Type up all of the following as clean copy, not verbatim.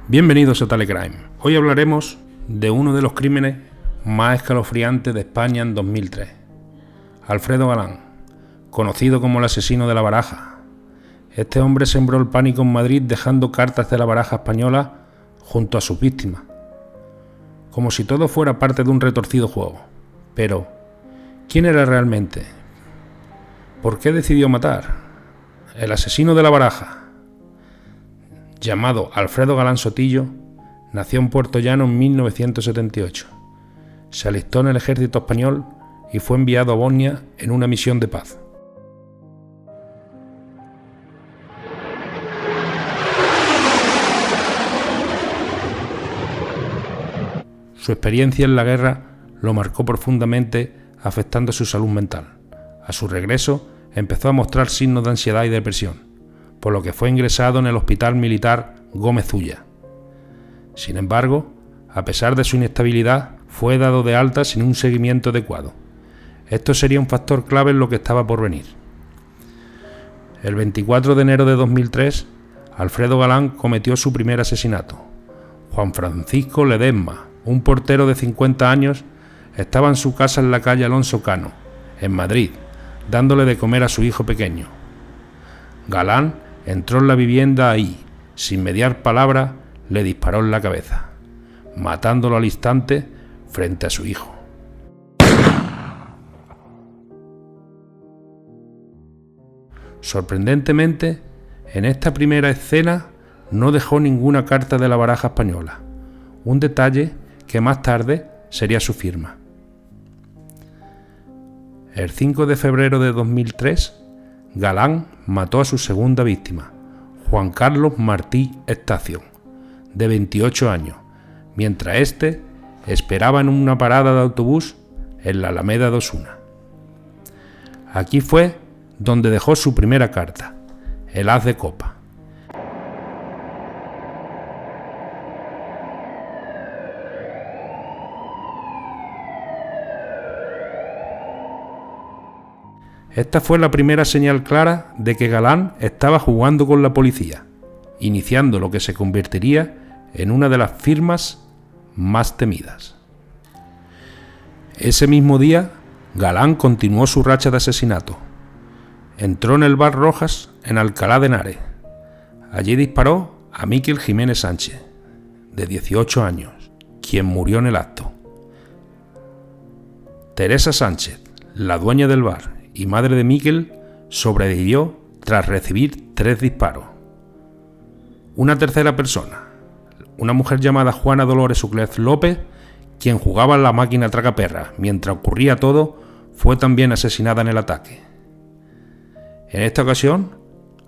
Bienvenidos a Telecrime. Hoy hablaremos de uno de los crímenes más escalofriantes de España en 2003. Alfredo Galán, conocido como el asesino de la baraja. Este hombre sembró el pánico en Madrid dejando cartas de la baraja española junto a sus víctimas, como si todo fuera parte de un retorcido juego. Pero, ¿quién era realmente? ¿Por qué decidió matar? El asesino de la baraja, llamado Alfredo Galán Sotillo, nació en Puerto Llano en 1978. Se alistó en el ejército español y fue enviado a Bosnia en una misión de paz. Su experiencia en la guerra lo marcó profundamente, afectando su salud mental. A su regreso, empezó a mostrar signos de ansiedad y depresión, por lo que fue ingresado en el Hospital Militar Gómez Ulla. Sin embargo, a pesar de su inestabilidad, fue dado de alta sin un seguimiento adecuado. Esto sería un factor clave en lo que estaba por venir. El 24 de enero de 2003, Alfredo Galán cometió su primer asesinato. Juan Francisco Ledesma, un portero de 50 años, estaba en su casa en la calle Alonso Cano, en Madrid, dándole de comer a su hijo pequeño. Galán entró en la vivienda y, sin mediar palabra, le disparó en la cabeza, matándolo al instante frente a su hijo. Sorprendentemente, en esta primera escena no dejó ninguna carta de la baraja española, un detalle que más tarde sería su firma. El 5 de febrero de 2003, Galán mató a su segunda víctima, Juan Carlos Martí Estación, de 28 años, mientras éste esperaba en una parada de autobús en la Alameda de Osuna. Aquí fue donde dejó su primera carta, el as de copa. Esta fue la primera señal clara de que Galán estaba jugando con la policía, iniciando lo que se convertiría en una de las firmas más temidas. Ese mismo día, Galán continuó su racha de asesinato. Entró en el bar Rojas en Alcalá de Henares. Allí disparó a Miquel Jiménez Sánchez, de 18 años, quien murió en el acto. Teresa Sánchez, la dueña del bar y madre de Miquel, sobrevivió tras recibir 3 disparos. Una tercera persona, una mujer llamada Juana Dolores Uclez López, quien jugaba en la máquina tragaperras mientras ocurría todo, fue también asesinada en el ataque. En esta ocasión,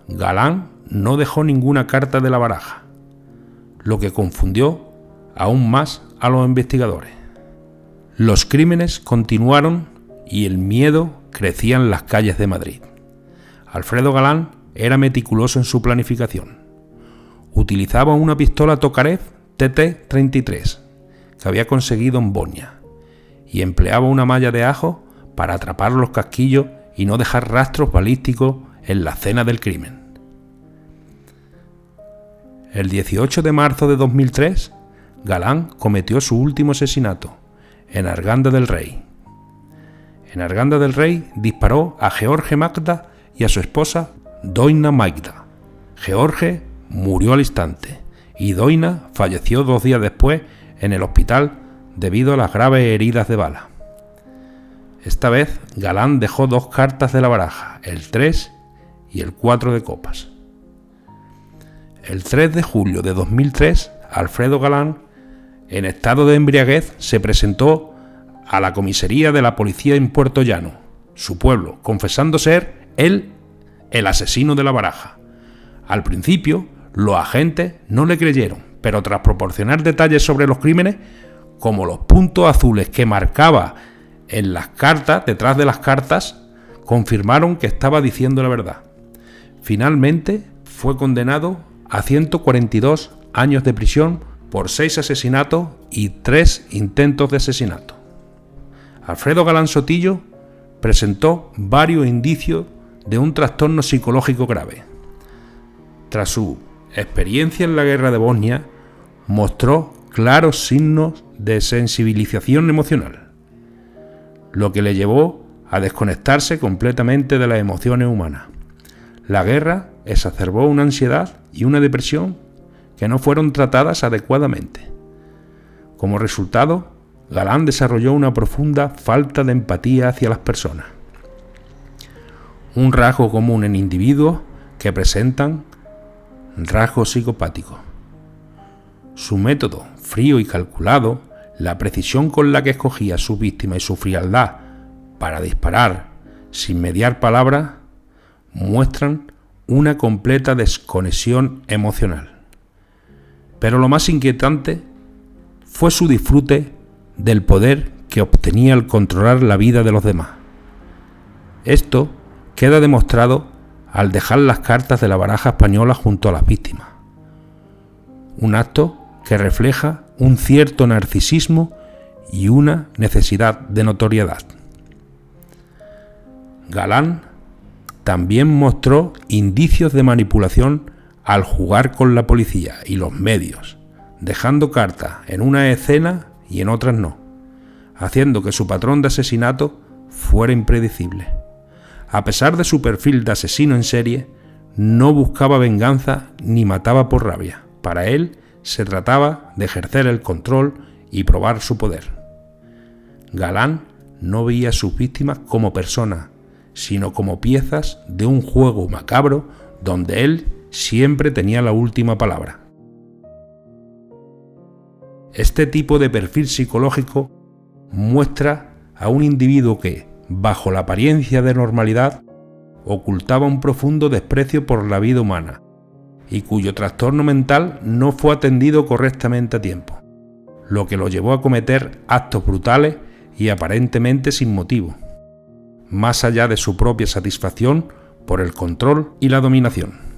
Galán no dejó ninguna carta de la baraja, lo que confundió aún más a los investigadores. Los crímenes continuaron y el miedo crecía en las calles de Madrid. Alfredo Galán era meticuloso en su planificación. Utilizaba una pistola Tokarev TT-33 que había conseguido en Bosnia y empleaba una malla de ajo para atrapar los casquillos y no dejar rastros balísticos en la escena del crimen. El 18 de marzo de 2003, Galán cometió su último asesinato en Arganda del Rey. En Arganda del Rey disparó a George Magda y a su esposa Doina Magda. George murió al instante y Doina falleció 2 días después en el hospital debido a las graves heridas de bala. Esta vez Galán dejó 2 cartas de la baraja, el 3 y el 4 de copas. El 3 de julio de 2003, Alfredo Galán, en estado de embriaguez, se presentó a la comisaría de la policía en Puerto Llano, su pueblo, confesando ser él el asesino de la baraja. Al principio, los agentes no le creyeron, pero tras proporcionar detalles sobre los crímenes, como los puntos azules que marcaba en las cartas, detrás de las cartas, confirmaron que estaba diciendo la verdad. Finalmente, fue condenado a 142 años de prisión por 6 asesinatos y 3 intentos de asesinato. Alfredo Galán Sotillo presentó varios indicios de un trastorno psicológico grave. Tras su experiencia en la guerra de Bosnia, mostró claros signos de sensibilización emocional, lo que le llevó a desconectarse completamente de las emociones humanas. La guerra exacerbó una ansiedad y una depresión que no fueron tratadas adecuadamente. Como resultado, Galán desarrolló una profunda falta de empatía hacia las personas, un rasgo común en individuos que presentan rasgos psicopáticos. Su método frío y calculado, la precisión con la que escogía a su víctima y su frialdad para disparar sin mediar palabras, muestran una completa desconexión emocional. Pero lo más inquietante fue su disfrute del poder que obtenía al controlar la vida de los demás. Esto queda demostrado al dejar las cartas de la baraja española junto a las víctimas. Un acto que refleja un cierto narcisismo y una necesidad de notoriedad. Galán también mostró indicios de manipulación al jugar con la policía y los medios, dejando cartas en una escena y en otras no, haciendo que su patrón de asesinato fuera impredecible. A pesar de su perfil de asesino en serie, no buscaba venganza ni mataba por rabia. Para él se trataba de ejercer el control y probar su poder. Galán no veía a sus víctimas como personas, sino como piezas de un juego macabro donde él siempre tenía la última palabra. Este tipo de perfil psicológico muestra a un individuo que, bajo la apariencia de normalidad, ocultaba un profundo desprecio por la vida humana y cuyo trastorno mental no fue atendido correctamente a tiempo, lo que lo llevó a cometer actos brutales y aparentemente sin motivo, más allá de su propia satisfacción por el control y la dominación.